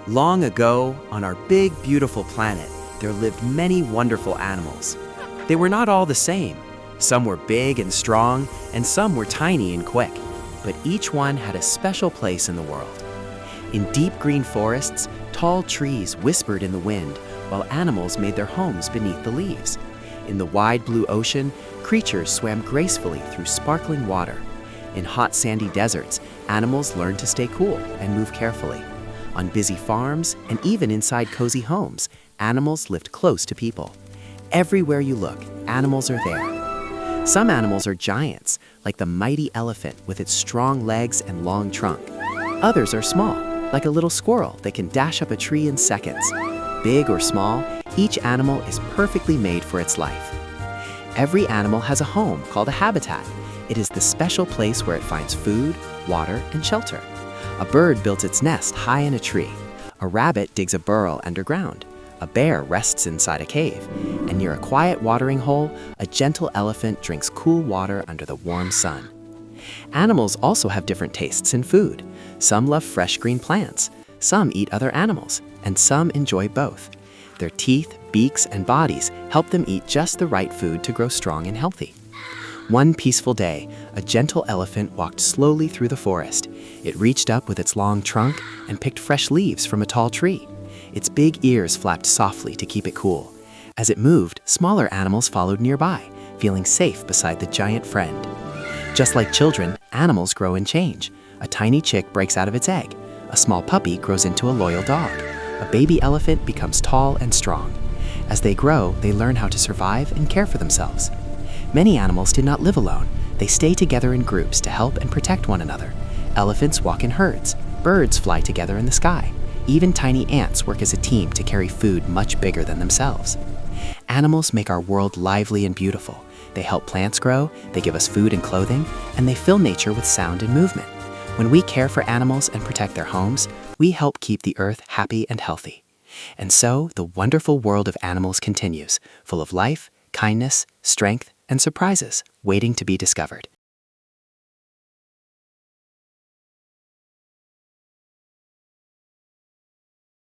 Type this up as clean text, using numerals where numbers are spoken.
Long ago, on our big, beautiful planet, there lived many wonderful animals. They were not all the same. Some were big and strong, and some were tiny and quick. But each one had a special place in the world. In deep green forests, tall trees whispered in the wind, while animals made their homes beneath the leaves. In the wide blue ocean, creatures swam gracefully through sparkling water. In hot sandy deserts, animals learned to stay cool and move carefully. On busy farms, and even inside cozy homes, animals lived close to people. Everywhere you look, animals are there. Some animals are giants, like the mighty elephant with its strong legs and long trunk. Others are small, like a little squirrel that can dash up a tree in seconds. Big or small, each animal is perfectly made for its life. Every animal has a home called a habitat. It is the special place where it finds food, water, and shelter. A bird builds its nest high in a tree. A rabbit digs a burrow underground. A bear rests inside a cave. And near a quiet watering hole, a gentle elephant drinks cool water under the warm sun. Animals also have different tastes in food. Some love fresh green plants. Some eat other animals. And some enjoy both. Their teeth, beaks, and bodies help them eat just the right food to grow strong and healthy. One peaceful day, a gentle elephant walked slowly through the forest. It reached up with its long trunk and picked fresh leaves from a tall tree. Its big ears flapped softly to keep it cool. As it moved, smaller animals followed nearby, feeling safe beside the giant friend. Just like children, animals grow and change. A tiny chick breaks out of its egg. A small puppy grows into a loyal dog. A baby elephant becomes tall and strong. As they grow, they learn how to survive and care for themselves. Many animals did not live alone. They stay together in groups to help and protect one another. Elephants walk in herds. Birds fly together in the sky. Even tiny ants work as a team to carry food much bigger than themselves. Animals make our world lively and beautiful. They help plants grow, they give us food and clothing, and they fill nature with sound and movement. When we care for animals and protect their homes, we help keep the earth happy and healthy. And so, the wonderful world of animals continues, full of life, kindness, strength, and surprises waiting to be discovered.